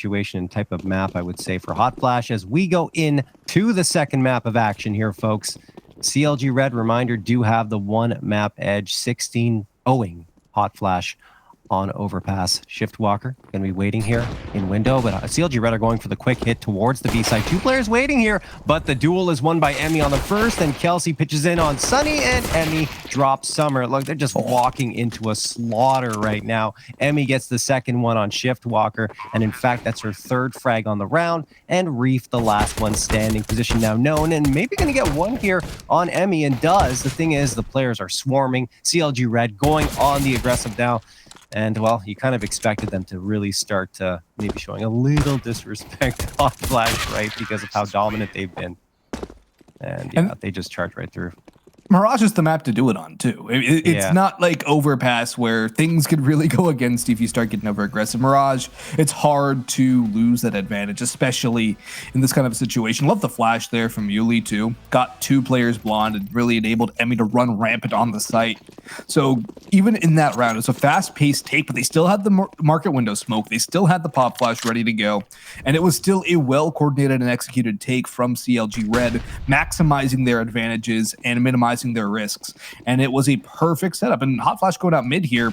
situation and type of map, I would say, for Hot Flash as we go in to the second map of action here, folks. CLG Red, reminder, do have the one map edge, 16-0ing Hot Flash on Overpass. Shift Walker going to be waiting here in window, but CLG Red are going for the quick hit towards the B side. Two players waiting here, but the duel is won by Emmy on the first, and Kelsey pitches in on Sunny, and Emmy drops Summer. Look, they're just walking into a slaughter right now. Emmy gets the second one on Shift Walker, and in fact, that's her third frag on the round, and Reef, the last one standing. Position now known, and maybe going to get one here on Emmy, and does. The thing is, the players are swarming. CLG Red going on the aggressive now. And, well, you kind of expected them to really start maybe showing a little disrespect to Hot Flash, right? Because of how dominant they've been. And, yeah, they just charge right through. Mirage is the map to do it on, too. It's not like Overpass where things could really go against you if you start getting over aggressive. Mirage, it's hard to lose that advantage, especially in this kind of a situation. Love the flash there from Yuli, too. Got two players blonde and really enabled Emmy to run rampant on the site. So even in that round, it's a fast-paced take, but they still had the market window smoke. They still had the pop flash ready to go. And it was still a well-coordinated and executed take from CLG Red, maximizing their advantages and minimizing their risks. And it was a perfect setup. And Hot Flash going out mid here,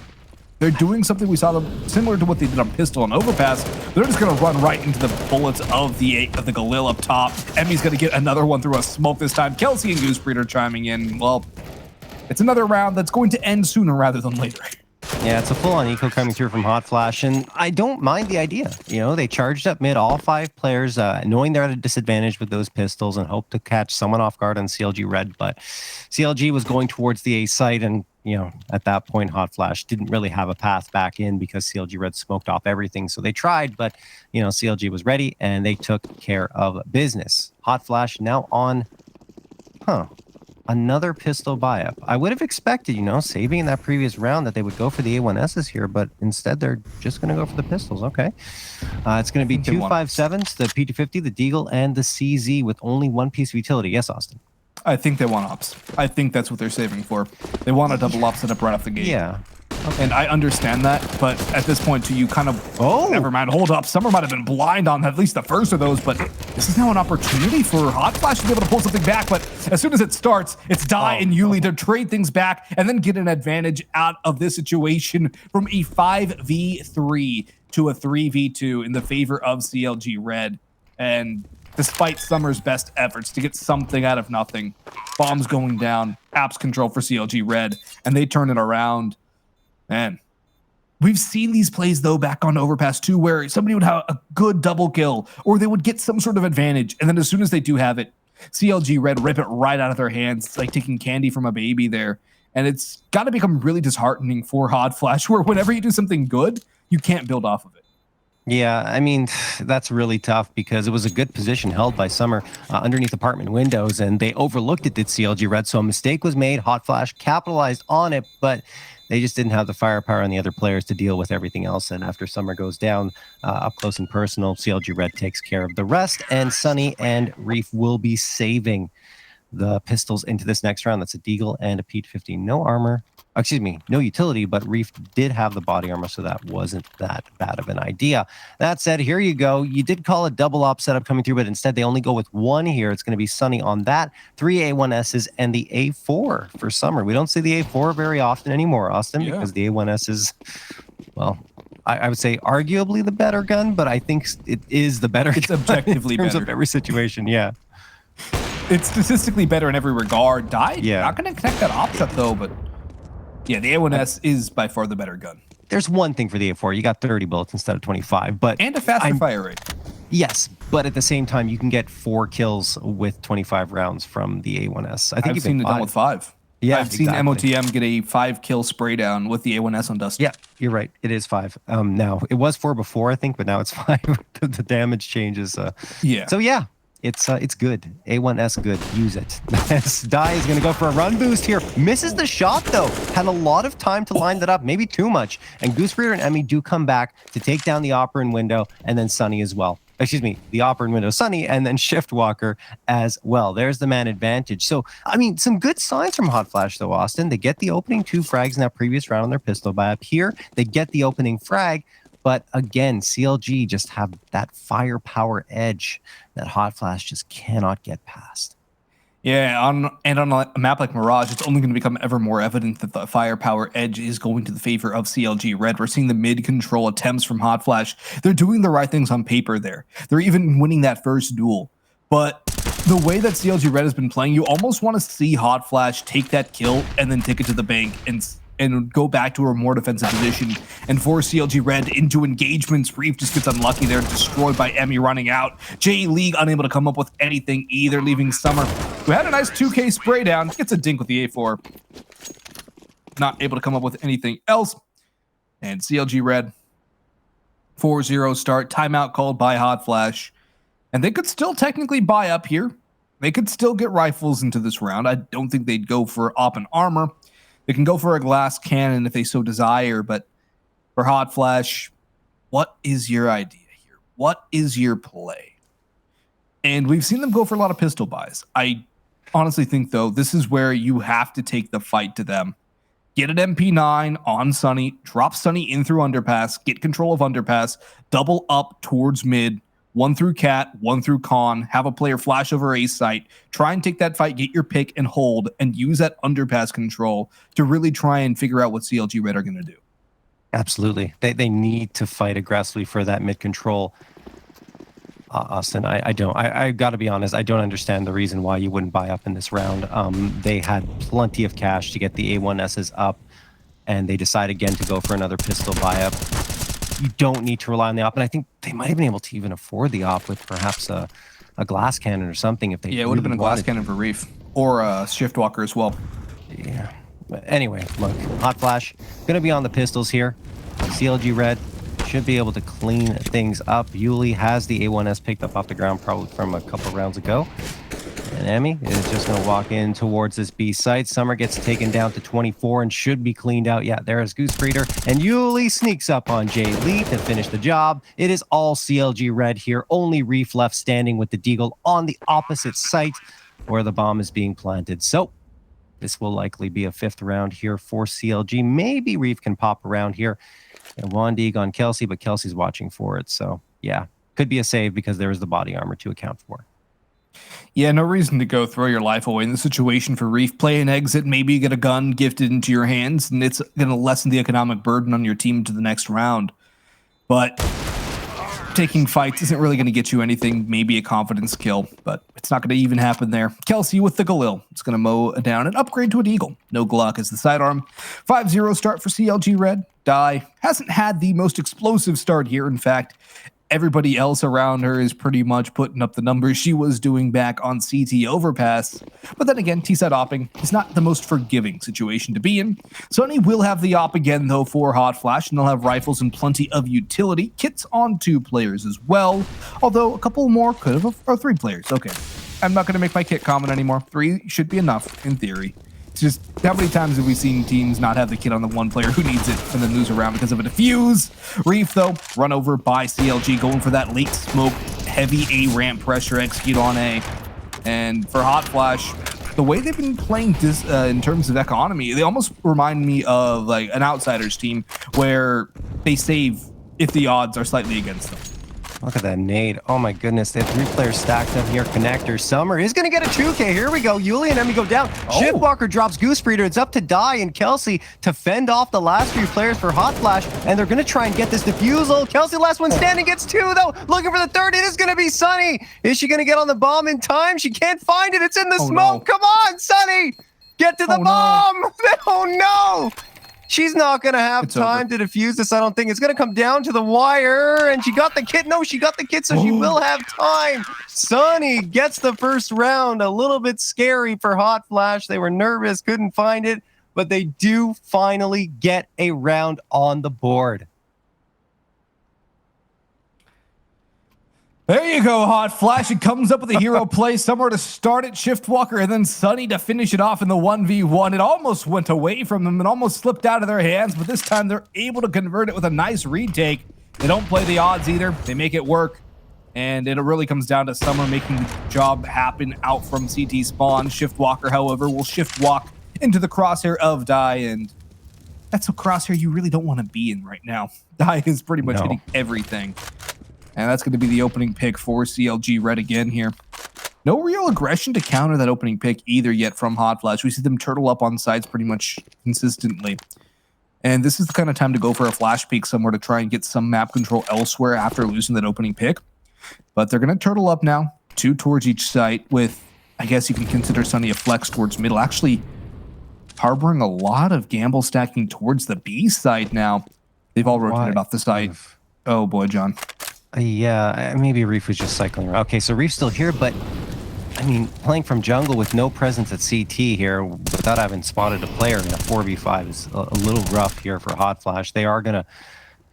they're doing something we saw them similar to what they did on Pistol and Overpass. They're just going to run right into the bullets of the Galil up top. Emmy's going to get another one through a smoke this time. Kelsey and Goosepreet are chiming in. Well, it's another round that's going to end sooner rather than later. Yeah, it's a full-on eco coming through from Hot Flash, and I don't mind the idea. You know, they charged up mid, all five players, knowing they're at a disadvantage with those pistols, and hope to catch someone off guard on CLG Red. But CLG was going towards the A site, and, you know, at that point, Hot Flash didn't really have a path back in because CLG Red smoked off everything. So they tried, but, you know, CLG was ready, and they took care of business. Hot Flash now on, another pistol buy-up. I would have expected, you know, saving in that previous round that they would go for the A1Ss here, but instead they're just going to go for the pistols. Okay. It's going to be 257s, the P250, the Deagle, and the CZ with only one piece of utility. Yes, Austin? I think they want ops. I think that's what they're saving for. They want a double op setup right off the gate. Yeah. Okay. And I understand that, but at this point, too, you kind of... never mind. Hold up. Summer might have been blind on at least the first of those, but this is now an opportunity for Hot Flash to be able to pull something back. But as soon as it starts, it's Die and Yuli to trade things back and then get an advantage out of this situation from a 5v3 to a 3v2 in the favor of CLG Red. And despite Summer's best efforts to get something out of nothing, bombs going down, apps control for CLG Red, and they turn it around. Man, we've seen these plays, though, back on Overpass 2, where somebody would have a good double kill, or they would get some sort of advantage, and then as soon as they do have it, CLG Red rip it right out of their hands. It's like taking candy from a baby there. And it's got to become really disheartening for Hot Flash, where whenever you do something good, you can't build off of it. Yeah, I mean, that's really tough because it was a good position held by Summer underneath apartment windows, and they overlooked it, did CLG Red. So a mistake was made. Hot Flash capitalized on it, but they just didn't have the firepower on the other players to deal with everything else. And after Summer goes down up close and personal, CLG Red takes care of the rest, and Sunny and Reef will be saving the pistols into this next round. That's a Deagle and a P250. No armor. Excuse me, no utility, but Reef did have the body armor, so that wasn't that bad of an idea. That said, here you go. You did call a double op setup coming through, but instead they only go with one here. It's going to be Sunny on that. 3 A1Ss and the A4 for Summer. We don't see the A4 very often anymore, Austin, because the A1S is, well, I would say arguably the better gun, but I think it is the better gun objectively in terms better. of every situation, yeah. It's statistically better in every regard. Die, yeah. Not going to connect that offset, though, but yeah, the A1S is by far the better gun. There's one thing for the A4. You got 30 bullets instead of 25, but and a faster fire rate. Yes, but at the same time, you can get 4 kills with 25 rounds from the A1S. I think I've seen it done with 5. Yeah, I've seen MOTM get a 5-kill spray down with the A1S on Dust. Yeah, you're right. It is 5. Now, it was 4 before, I think, but now it's 5. The damage changes. Yeah. So, yeah. It's good. A1S good. Use it. Die is going to go for a run boost here. Misses the shot, though. Had a lot of time to line that up. Maybe too much. And Goosepreet and Emmy do come back to take down the Opera window, and then Sunny as well. Excuse me, the Opera window, Sunny, and then Shift Walker as well. There's the man advantage. So, I mean, some good signs from Hot Flash, though, Austin. They get the opening 2 frags in that previous round on their pistol buy up here. They get the opening frag. But again, CLG just have that firepower edge that Hot Flash just cannot get past. Yeah, on a map like Mirage, it's only going to become ever more evident that the firepower edge is going to the favor of CLG Red. We're seeing the mid-control attempts from Hot Flash. They're doing the right things on paper there. They're even winning that first duel. But the way that CLG Red has been playing, you almost want to see Hot Flash take that kill and then take it to the bank and go back to a more defensive position and force CLG Red into engagements. Reef just gets unlucky there, destroyed by Emmy running out. J-League unable to come up with anything either, leaving Summer, who had a nice 2K spray down, gets a dink with the A4. Not able to come up with anything else. And CLG Red, 4-0 start, timeout called by Hot Flash. And they could still technically buy up here. They could still get rifles into this round. I don't think they'd go for op and armor. They can go for a glass cannon if they so desire, but for Hot Flash, what is your idea here? What is your play? And we've seen them go for a lot of pistol buys. I honestly think, though, this is where you have to take the fight to them. Get an MP9 on Sunny, drop Sunny in through underpass, get control of underpass, double up towards mid, one through Cat, one through Con, have a player flash over A site, try and take that fight, get your pick and hold, and use that underpass control to really try and figure out what CLG Red are going to do. Absolutely. They need to fight aggressively for that mid control. Austin, I got to be honest, I don't understand the reason why you wouldn't buy up in this round. They had plenty of cash to get the A1Ss up, and they decide again to go for another pistol buy up. You don't need to rely on the op, and I think they might have been able to even afford the op with perhaps a glass cannon or something if they it would have been a glass cannon for Reef, or a shift walker as well. Yeah. But anyway, look, Hot Flash going to be on the pistols here. CLG Red should be able to clean things up. Yuli has the A1S picked up off the ground probably from a couple rounds ago. And Emmy is just going to walk in towards this B site. Summer gets taken down to 24 and should be cleaned out. Yeah, there's Goose Breeder. And Yuli sneaks up on Jay Lee to finish the job. It is all CLG Red here. Only Reef left standing with the Deagle on the opposite site where the bomb is being planted. So this will likely be a 5th round here for CLG. Maybe Reef can pop around here. And Wandig on Kelsey, but Kelsey's watching for it. So yeah, could be a save because there is the body armor to account for. Yeah, no reason to go throw your life away in the situation for Reef. Play an exit, maybe you get a gun gifted into your hands, and it's going to lessen the economic burden on your team to the next round. But taking fights isn't really going to get you anything, maybe a confidence kill, but it's not going to even happen there. Kelsey with the Galil. It's going to mow down and upgrade to an Eagle. No Glock as the sidearm. 5-0 start for CLG Red. Die hasn't had the most explosive start here. In fact, everybody else around her is pretty much putting up the numbers she was doing back on CT Overpass. But then again, T-side opping is not the most forgiving situation to be in. Sunny will have the op again, though, for Hot Flash, and they'll have rifles and plenty of utility. Kits on 2 players as well, although a couple more could have, or 3 players. Okay, I'm not going to make my kit comment anymore. 3 should be enough, in theory. It's just, how many times have we seen teams not have the kit on the one player who needs it and then lose a round because of a defuse? Reef, though, run over by CLG, going for that late smoke, heavy A ramp pressure, execute on A. And for Hot Flash, the way they've been playing this in terms of economy, they almost remind me of like an Outsiders team where they save if the odds are slightly against them. Look at that nade. Oh my goodness. They have 3 players stacked up here. Connector. Summer is going to get a 2K. Here we go. Yuli and Emmy go down. Oh. Shiftwalker drops Goose Breeder. It's up to Die and Kelsey to fend off the last 3 players for Hot Flash. And they're going to try and get this defusal. Kelsey, last one standing, gets 2 though. Looking for the 3rd. It is going to be Sunny. Is she going to get on the bomb in time? She can't find it. It's in the smoke. No. Come on, Sunny. Get to the bomb. No. Oh no. She's not going to have time to defuse this. I don't think it's going to come down to the wire. And she got the kit. No, she got the kit, so she will have time. Sunny gets the first round. A little bit scary for Hot Flash. They were nervous, couldn't find it, but they do finally get a round on the board. There you go, Hot Flash. It comes up with a hero play, somewhere to start it, Shiftwalker, and then Sunny to finish it off in the 1v1. It almost went away from them and almost slipped out of their hands, but this time they're able to convert it with a nice retake. They don't play the odds either. They make it work, and it really comes down to Summer making the job happen out from CT spawn. Shiftwalker, however, will shift walk into the crosshair of Die, and that's a crosshair you really don't want to be in right now. Die is pretty much hitting everything. And that's going to be the opening pick for CLG Red again here. No real aggression to counter that opening pick either yet from Hot Flash. We see them turtle up on sides pretty much consistently. And this is the kind of time to go for a flash peek somewhere to try and get some map control elsewhere after losing that opening pick. But they're going to turtle up now, 2 towards each site with, I guess you can consider Sunny a flex towards middle. Actually harboring a lot of gamble stacking towards the B side now. They've all rotated off the site. Oh boy, John. Yeah, maybe Reef was just cycling around. Okay, so Reef's still here, but I mean, playing from jungle with no presence at CT here without having spotted a player in a 4v5 is a little rough here for Hot Flash. They are going to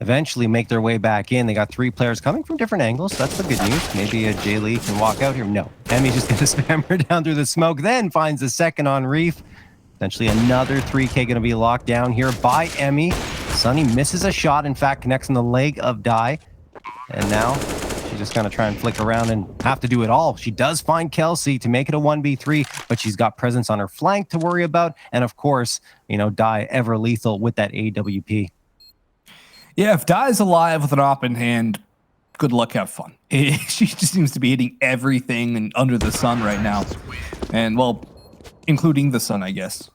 eventually make their way back in. They got 3 players coming from different angles. That's the good news. Maybe a J Lee can walk out here. No, Emmy's just going to spam her down through the smoke, then finds the second on Reef. Essentially another 3K going to be locked down here by Emmy. Sunny misses a shot, in fact, connects on the leg of Die. And now she's just going to try and flick around and have to do it all. She does find Kelsey to make it a 1v3, but she's got presence on her flank to worry about. And of course, you know, Die ever lethal with that AWP. Yeah, if Die's alive with an op in hand, good luck, have fun. She just seems to be hitting everything and under the sun right now. And, well, including the sun, I guess.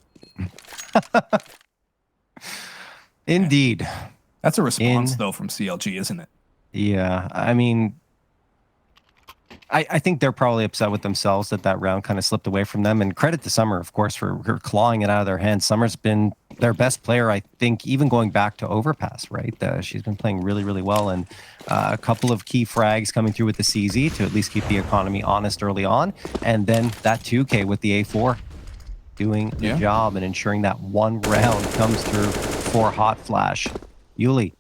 Indeed. That's a response, though, from CLG, isn't it? Yeah, I mean, I think they're probably upset with themselves that that round kind of slipped away from them. And credit to Summer, of course, for clawing it out of their hands. Summer's been their best player, I think, even going back to Overpass, right? She's been playing really, really well. And a couple of key frags coming through with the CZ to at least keep the economy honest early on. And then that 2K with the A4 doing the job and ensuring that one round comes through for Hot Flash. Yuli.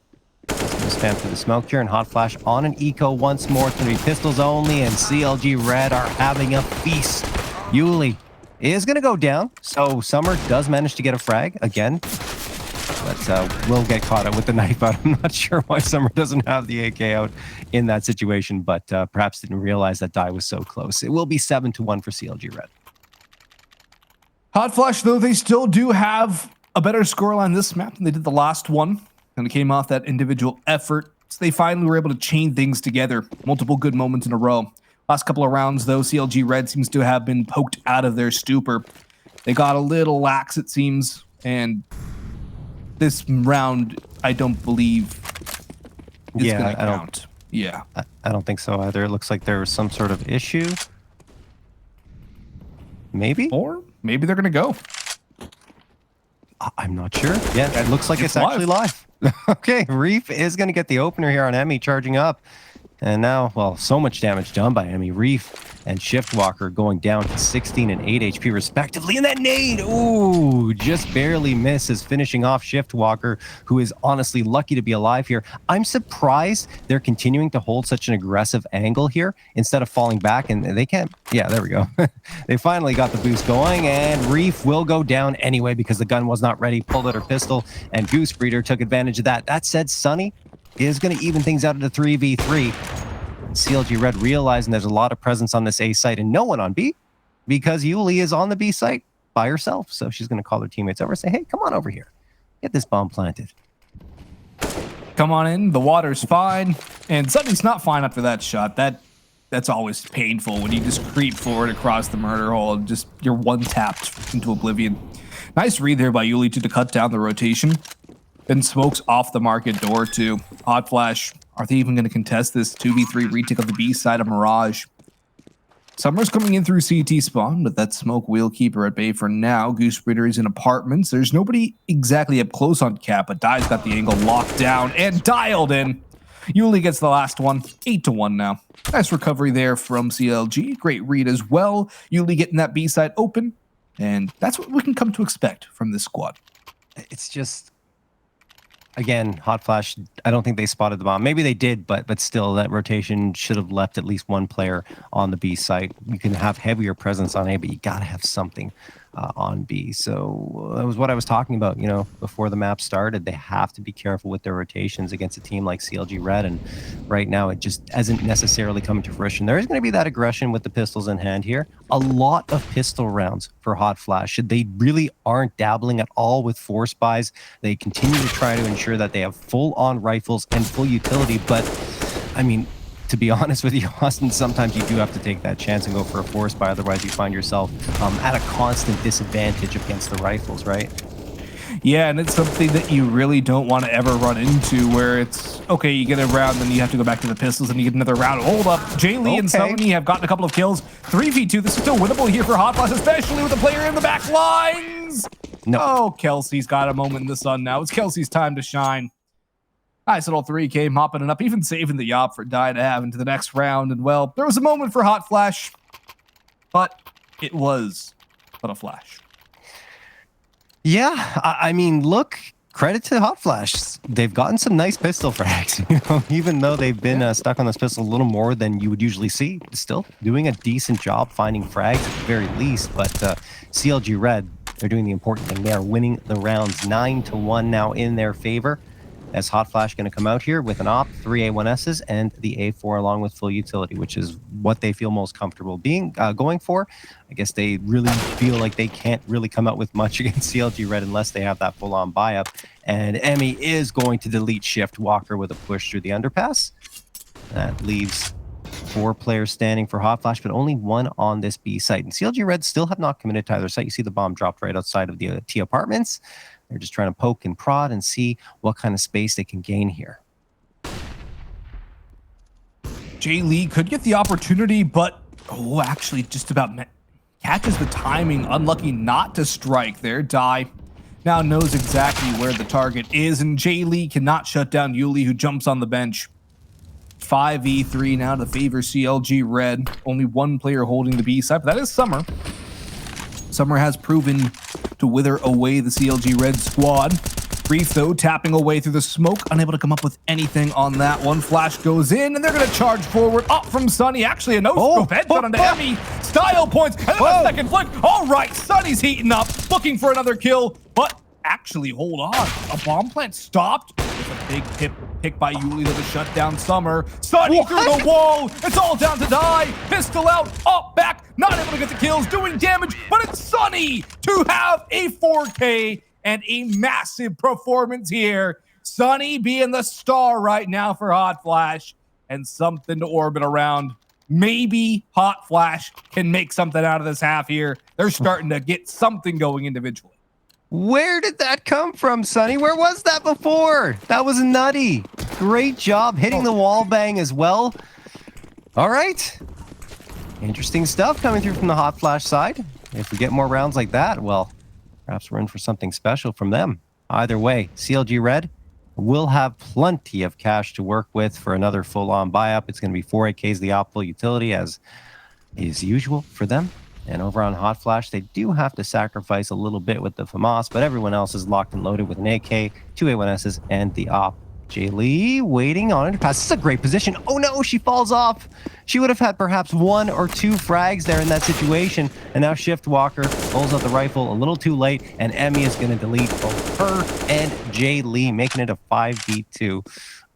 Spam through the smoke here, and Hot Flash on an eco once more. 3 pistols only, and CLG Red are having a feast. Yuli is going to go down, so Summer does manage to get a frag again, but will get caught out with the knife out. I'm not sure why Summer doesn't have the AK out in that situation, but perhaps didn't realize that Die was so close. It will be 7-1 for CLG Red. Hot Flash, though, they still do have a better scoreline this map than they did the last one. And it came off that individual effort. So they finally were able to chain things together. Multiple good moments in a row. Last couple of rounds, though, CLG Red seems to have been poked out of their stupor. They got a little lax, it seems. And this round, I don't believe is going to count. I don't think so either. It looks like there was some sort of issue. Maybe? Or maybe they're going to go. I'm not sure. Yeah, it looks like it's actually live. Okay, Reef is going to get the opener here on Emmy charging up. And now, well, so much damage done by Emmy. Reef and Shiftwalker going down to 16 and 8 HP respectively. And that nade, ooh, just barely misses, finishing off Shiftwalker, who is honestly lucky to be alive here. I'm surprised they're continuing to hold such an aggressive angle here instead of falling back. And they can't, yeah, there we go. They finally got the boost going, and Reef will go down anyway because the gun was not ready, pulled out her pistol, and Goose Breeder took advantage of that. That said, Sunny is going to even things out at a 3v3. CLG Red realizing there's a lot of presence on this A site and no one on B because Yuli is on the B site by herself. So she's going to call her teammates over and say, hey, come on over here. Get this bomb planted. Come on in. The water's fine. And Sunny's not fine after that shot. That's always painful when you just creep forward across the murder hole and just you're one-tapped into oblivion. Nice read there by Yuli to cut down the rotation. Then smokes off the market door too. Hot Flash, are they even going to contest this 2v3 retake of the B side of Mirage? Summer's coming in through CT spawn, but that smoke will keep her at bay for now. Goose Breeder is in apartments. There's nobody exactly up close on cap, but Die's got the angle locked down and dialed in. Yuli gets the last one, 8-1 now. Nice recovery there from CLG. Great read as well. Yuli getting that B side open, and that's what we can come to expect from this squad. It's just... Again, Hot Flash, I don't think they spotted the bomb. Maybe they did, but still, that rotation should have left at least one player on the B site. You can have heavier presence on A, but you got to have something on B. So that was what I was talking about, before the map started. They have to be careful with their rotations against a team like CLG Red, and right now it just hasn't necessarily come to fruition. There is going to be that aggression with the pistols in hand here. A lot of pistol rounds for Hot Flash. They really aren't dabbling at all with force buys. They continue to try to ensure that they have full-on rifles and full utility, but I mean, to be honest with you, Austin, sometimes you do have to take that chance and go for a force buy. Otherwise, you find yourself at a constant disadvantage against the rifles, right? Yeah, and it's something that you really don't want to ever run into, where it's, okay, you get a round, then you have to go back to the pistols, and you get another round. Hold up. Jay Lee and Sony have gotten a couple of kills. 3v2. This is still winnable here for Hot Flash, especially with the player in the back lines. No. Oh, Kelsey's got a moment in the sun now. It's Kelsey's time to shine. Nice little 3K mopping it up, even saving the Yop for Die to have into the next round. And, well, there was a moment for Hot Flash, but it was but a flash. Yeah, I mean, look, credit to Hot Flash. They've gotten some nice pistol frags, even though they've been stuck on this pistol a little more than you would usually see. Still doing a decent job finding frags at the very least, but CLG Red, they're doing the important thing. They are winning the rounds 9-1 now in their favor. As Hot Flash going to come out here with an op, 3 A1Ss, and the A4 along with full utility, which is what they feel most comfortable going for. I guess they really feel like they can't really come out with much against CLG Red unless they have that full-on buy-up. And Emmy is going to delete Shift Walker with a push through the underpass. That leaves 4 players standing for Hot Flash, but only 1 on this B site. And CLG Red still have not committed to either site. You see the bomb dropped right outside of the T apartments. They're just trying to poke and prod and see what kind of space they can gain here. Jay Lee could get the opportunity, but actually just about catches the timing. Unlucky not to strike there. Die now knows exactly where the target is, and Jay Lee cannot shut down Yuli, who jumps on the bench. 5v3 now to favor CLG Red. Only 1 player holding the B side, but that is Summer. Summer has proven to wither away the CLG Red squad. Reef, though, tapping away through the smoke, unable to come up with anything on that one. Flash goes in, and they're going to charge forward. Up from Sunny. Actually, a no-scope headshot onto Emmy. Style points, and then a second flick. All right, Sunny's heating up, looking for another kill, but actually, hold on. A bomb plant stopped. With a big pick by Yuli that was shut down Summer. Sunny through the wall. It's all down to Die. Pistol out, up, back. Not able to get the kills, doing damage, but it's Sunny to have a 4K and a massive performance here. Sunny being the star right now for Hot Flash, and something to orbit around. Maybe Hot Flash can make something out of this half here. They're starting to get something going individually. Where did that come from, Sonny? Where was that before? That was nutty. Great job hitting the wall bang as well. All right. Interesting stuff coming through from the Hot Flash side. If we get more rounds like that, well, perhaps we're in for something special from them. Either way, CLG Red will have plenty of cash to work with for another full-on buy-up. It's going to be 4 AKs, the optimal utility, as is usual for them. And over on Hot Flash, they do have to sacrifice a little bit with the FAMAS, but everyone else is locked and loaded with an AK, 2 A1Ss, and the op. Jay Lee waiting on underpass. This is a great position. Oh no, she falls off. She would have had perhaps 1 or 2 frags there in that situation. And now Shift Walker pulls out the rifle a little too late, and Emmy is going to delete both her and Jay Lee, making it a 5v2.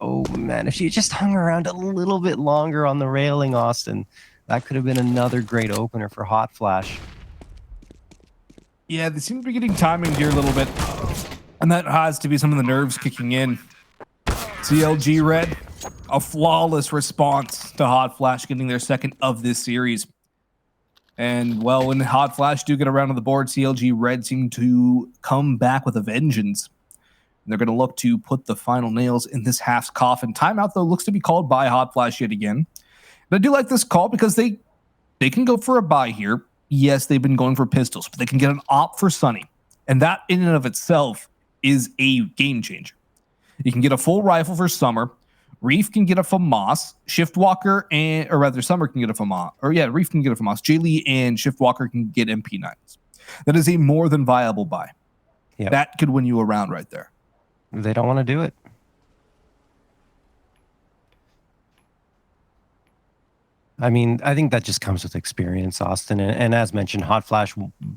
Oh man, if she had just hung around a little bit longer on the railing, Austin, that could have been another great opener for Hot Flash. Yeah, they seem to be getting timing here a little bit. And that has to be some of the nerves kicking in. CLG Red, a flawless response to Hot Flash getting their second of this series. And, well, when Hot Flash do get around on the board, CLG Red seem to come back with a vengeance. And they're going to look to put the final nails in this half's coffin. Timeout, though, looks to be called by Hot Flash yet again. And I do like this call because they can go for a buy here. Yes, they've been going for pistols, but they can get an op for Sunny. And that in and of itself is a game changer. You can get a full rifle for Summer. Reef can get a FAMAS. Shiftwalker or rather Summer can get a FAMAS. Reef can get a FAMAS. Jay Lee and Shiftwalker can get MP9s. That is a more than viable buy. Yep. That could win you a round right there. They don't want to do it. I mean, I think that just comes with experience, Austin. And as mentioned, Hot Flash,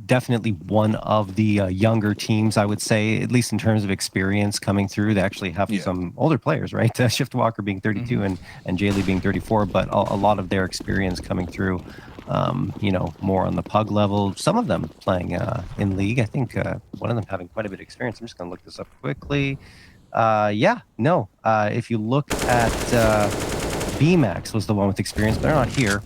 definitely one of the younger teams, I would say, at least in terms of experience coming through. They actually have some older players, right? Shiftwalker being 32 and Jaylee being 34, but a lot of their experience coming through, you know, more on the pug level. Some of them playing in league. I think one of them having quite a bit of experience. I'm just going to look this up quickly. If you look at BMAX was the one with experience, but they're not here,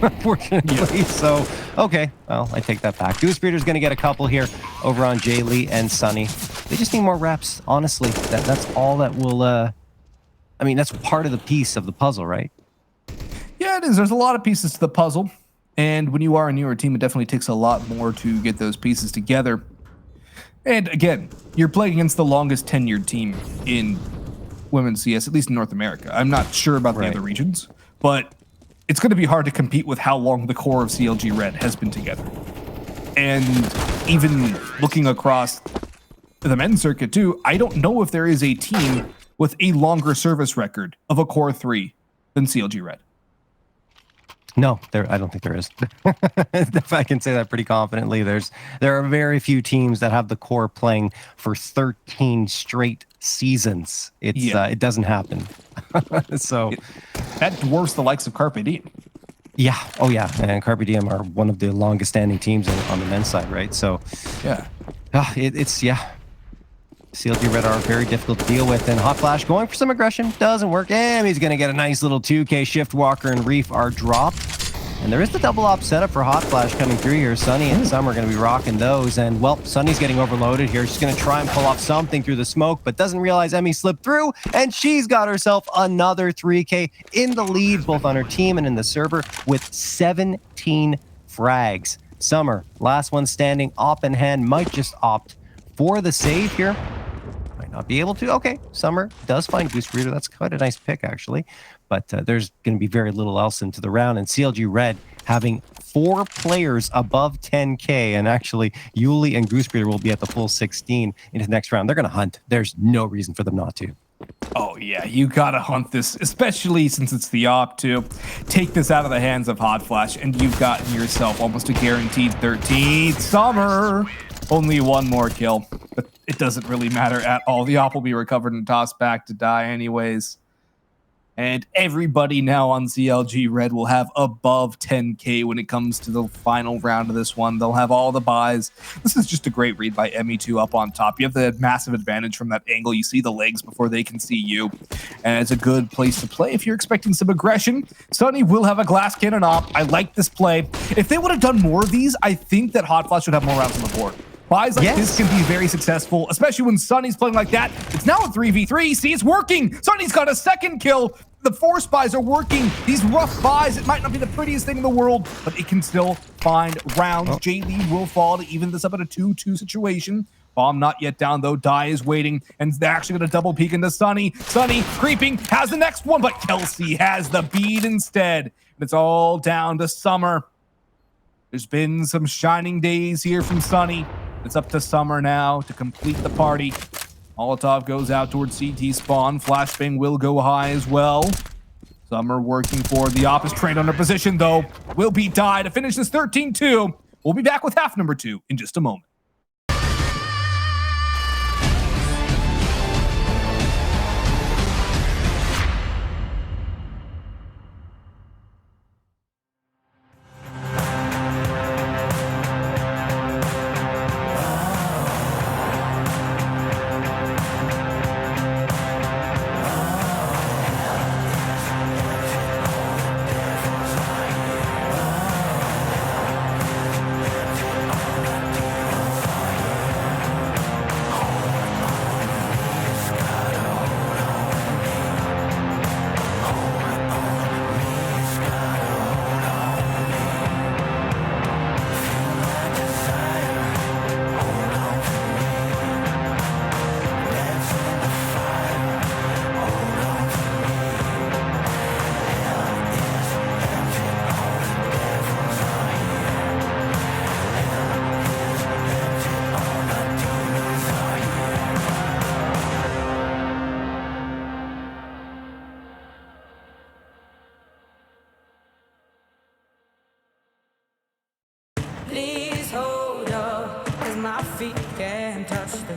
unfortunately. So, okay, well, I take that back. Goose Breeder's going to get a couple here over on Jaylee and Sunny. They just need more reps, honestly. That's all that will, I mean, that's part of the piece of the puzzle, right? Yeah, it is. There's a lot of pieces to the puzzle. And when you are a newer team, it definitely takes a lot more to get those pieces together. And again, you're playing against the longest tenured team in women's CS, at least in North America. I'm not sure about the other regions, but it's going to be hard to compete with how long the core of CLG Red has been together. And even looking across the men's circuit too, I don't know if there is a team with a longer service record of a core 3 than CLG Red. No, I don't think there is. If I can say that pretty confidently, there are very few teams that have the core playing for 13 straight seasons. It doesn't happen. So that dwarfs the likes of Carpe Diem. Yeah. Oh yeah. And Carpe Diem are one of the longest standing teams on the men's side, right? So yeah, CLG Red are very difficult to deal with, and Hot Flash going for some aggression doesn't work. And he's going to get a nice little 2K. Shiftwalker and Reef are dropped. And there is the double op setup for Hot Flash coming through here. Sunny and Summer are going to be rocking those. And, well, Sunny's getting overloaded here. She's going to try and pull off something through the smoke, but doesn't realize Emmy slipped through. And she's got herself another 3K in the lead, both on her team and in the server, with 17 frags. Summer, last one standing, op in hand, might just opt for the save here. Not be able to. Okay, Summer does find Goose Breeder. That's quite a nice pick, actually. But there's going to be very little else into the round. And CLG Red having 4 players above 10K. And actually, Yuli and Goose Breeder will be at the full 16 into the next round. They're going to hunt. There's no reason for them not to. Oh, yeah, you got to hunt this, especially since it's the op, too. Take this out of the hands of Hot Flash, and you've gotten yourself almost a guaranteed 13th. Summer! Only one more kill, but it doesn't really matter at all. The op will be recovered and tossed back to die anyways. And everybody now on CLG Red will have above 10K when it comes to the final round of this one. They'll have all the buys. This is just a great read by Emmy2 up on top. You have the massive advantage from that angle. You see the legs before they can see you. And it's a good place to play if you're expecting some aggression. Sunny will have a glass cannon op. I like this play. If they would have done more of these, I think that Hot Flash would have more rounds on the board. Buys like this can be very successful, especially when Sunny's playing like that. It's now a 3v3. See, it's working. Sunny's got a second kill. The force buys are working. These rough buys, it might not be the prettiest thing in the world, but it can still find rounds. Jaylee will fall to even this up at a 2-2 situation. Bomb not yet down, though. Die is waiting, and they're actually going to double peek into Sunny. Sunny creeping, has the next one, but Kelsey has the bead instead. And it's all down to Summer. There's been some shining days here from Sunny. It's up to Summer now to complete the party. Molotov goes out towards CT spawn. Flashbang will go high as well. Summer working for the op is trained on her position, though. Will be die to finish this 13-2. We'll be back with half number 2 in just a moment.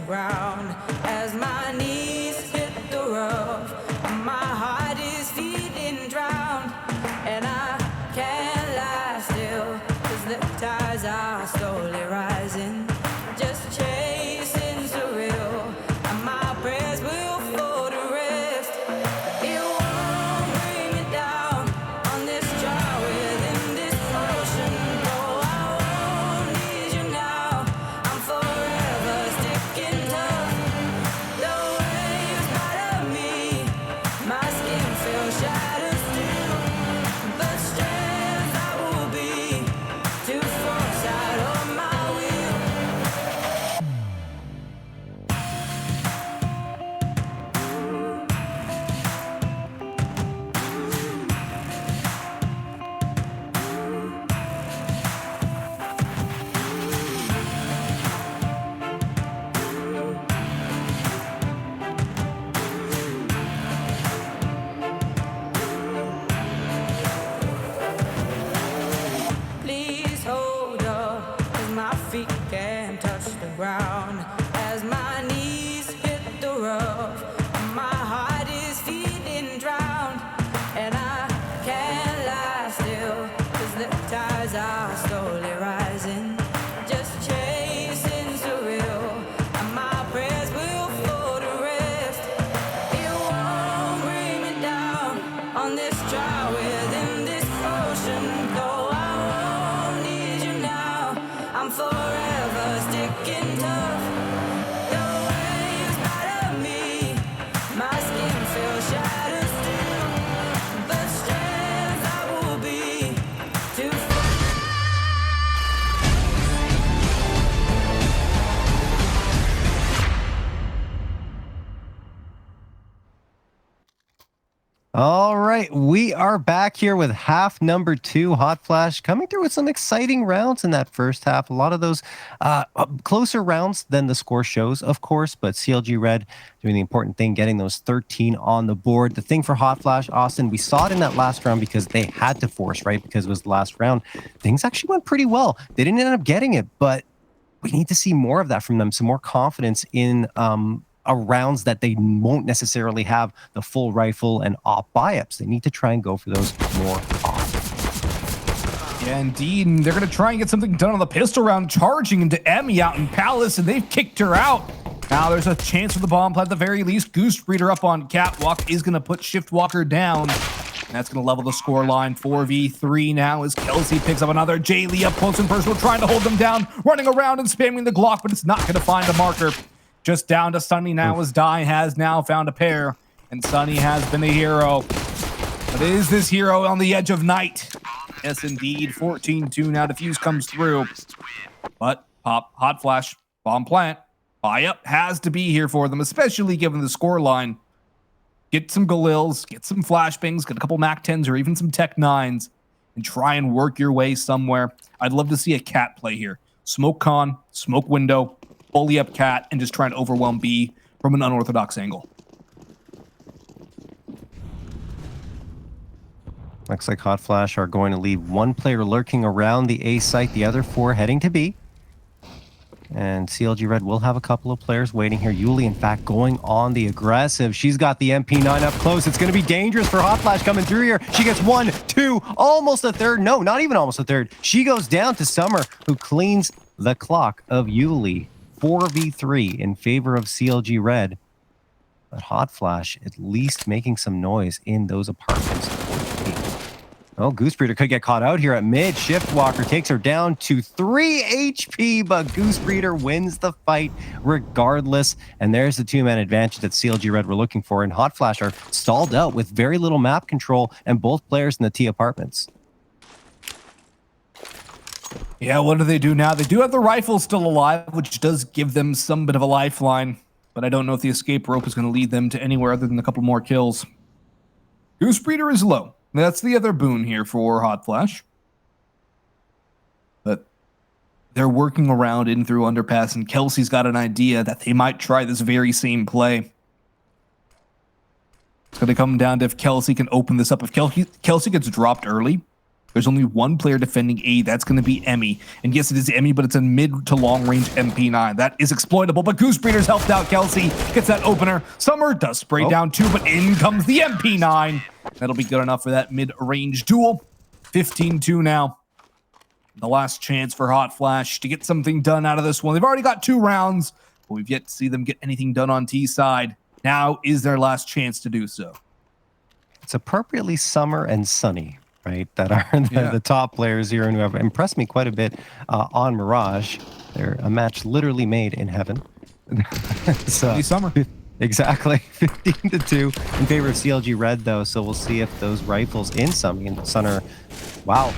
ground as my knees hit the rough. My heart is feeling drowned, and I can't lie still, 'cause the tides are slowly rising, just chasing surreal, and my prayers will fall to rest. It won't bring me down on this dry within this ocean. No, I won't need you now. I'm forever sticking tough. The waves bite me, my skin feels shattered still, but strength I will be to force out of my will. Please hold up, 'cause my feet can't touch the ground as my knees hit the rough. My heart is feeling drowned, and I can't lie still, 'cause the tides are slowly rising, just chasing surreal, and my prayers will fall to rest. It won't bring me down on this dry within this ocean. Though I won't need you now, I'm forever sticking tough. The waves bite me, my skin feels shattered still, but strength I will be to All right, we are back here with half number 2. Hot Flash coming through with some exciting rounds in that first half. A lot of those closer rounds than the score shows, of course, but CLG Red doing the important thing, getting those 13 on the board. The thing for Hot Flash, Austin, we saw it in that last round because they had to force, right? Because it was the last round. Things actually went pretty well. They didn't end up getting it, but we need to see more of that from them, some more confidence in rounds that they won't necessarily have the full rifle and op buy-ups. They need to try and go for those more often. Yeah, indeed. And they're going to try and get something done on the pistol round, charging into Emmy out in Palace, and they've kicked her out. Now there's a chance for the bomb plant at the very least. Goose Breeder up on Catwalk is going to put Shift Walker down. And that's going to level the score line 4v3 now as Kelsey picks up another. Jay Lee up close and personal, trying to hold them down, running around and spamming the Glock, but it's not going to find a marker. Just down to Sunny now as Die has now found a pair, and Sunny has been the hero. But is this hero on the edge of night? Yes, indeed. 14-2 now. Defuse comes through. But Pop, Hot Flash, Bomb Plant, buy-up has to be here for them, especially given the score line. Get some Galils, get some Flashbangs, get a couple MAC-10s or even some Tech 9s, and try and work your way somewhere. I'd love to see a cat play here. Smoke con, smoke window, bully up cat, and just try and overwhelm B from an unorthodox angle. Looks like Hot Flash are going to leave one player lurking around the A site, the other 4 heading to B. And CLG Red will have a couple of players waiting here. Yuli, in fact, going on the aggressive. She's got the MP9 up close. It's going to be dangerous for Hot Flash coming through here. She gets 1, 2, almost a third. No, not even almost a third. She goes down to Summer, who cleans the clock of Yuli. 4v3 in favor of CLG Red. But Hot Flash at least making some noise in those apartments. Oh, Goose Breeder could get caught out here at mid. Shift Walker takes her down to 3 HP, but Goose Breeder wins the fight regardless. And there's the 2-man advantage that CLG Red were looking for. And Hot Flash are stalled out with very little map control and both players in the T apartments. Yeah, what do they do now? They do have the rifle still alive, which does give them some bit of a lifeline. But I don't know if the escape rope is going to lead them to anywhere other than a couple more kills. Goose Breeder is low. That's the other boon here for Hot Flash. But they're working around in through underpass, and Kelsey's got an idea that they might try this very same play. It's going to come down to if Kelsey can open this up. If Kelsey gets dropped early, There's only one player defending A. That's going to be Emmy. And yes, it is Emmy, but it's a mid to long range MP9. That is exploitable, but Goose Breeder's helped out. Kelsey gets that opener. Summer does spray down too, but in comes the MP9. That'll be good enough for that mid-range duel. 15-2 now. The last chance for Hot Flash to get something done out of this one. They've already got 2 rounds, but we've yet to see them get anything done on T side. Now is their last chance to do so. It's appropriately Summer and Sunny, right? That are the top players here and who have impressed me quite a bit on Mirage. They're a match literally made in heaven. So, Summer. Exactly. 15-2 in favor of CLG Red, though. So we'll see if those rifles in Sunny and Summer, wow,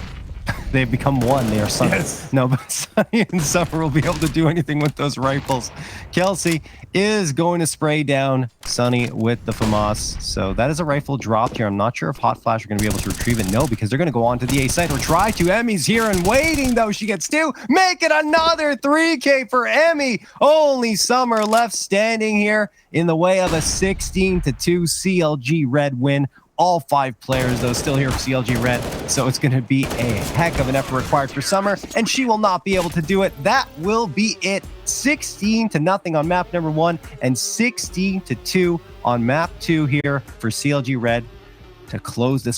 they've become one. They are Sunny. Yes. No, but Sunny and Summer will be able to do anything with those rifles. Kelsey is going to spray down Sunny with the FAMAS. So that is a rifle dropped here. I'm not sure if Hot Flash are going to be able to retrieve it. No, because they're going to go on to the A site or try to. Emmy's here and waiting, though. She gets 2. Make it another 3K for Emmy. Only Summer left standing here in the way of a 16-2 CLG Red win. All 5 players, though, still here for CLG Red. So it's going to be a heck of an effort required for Summer, and she will not be able to do it. That will be it. 16-0 on map number 1 and 16-2 on map 2 here for CLG Red to close this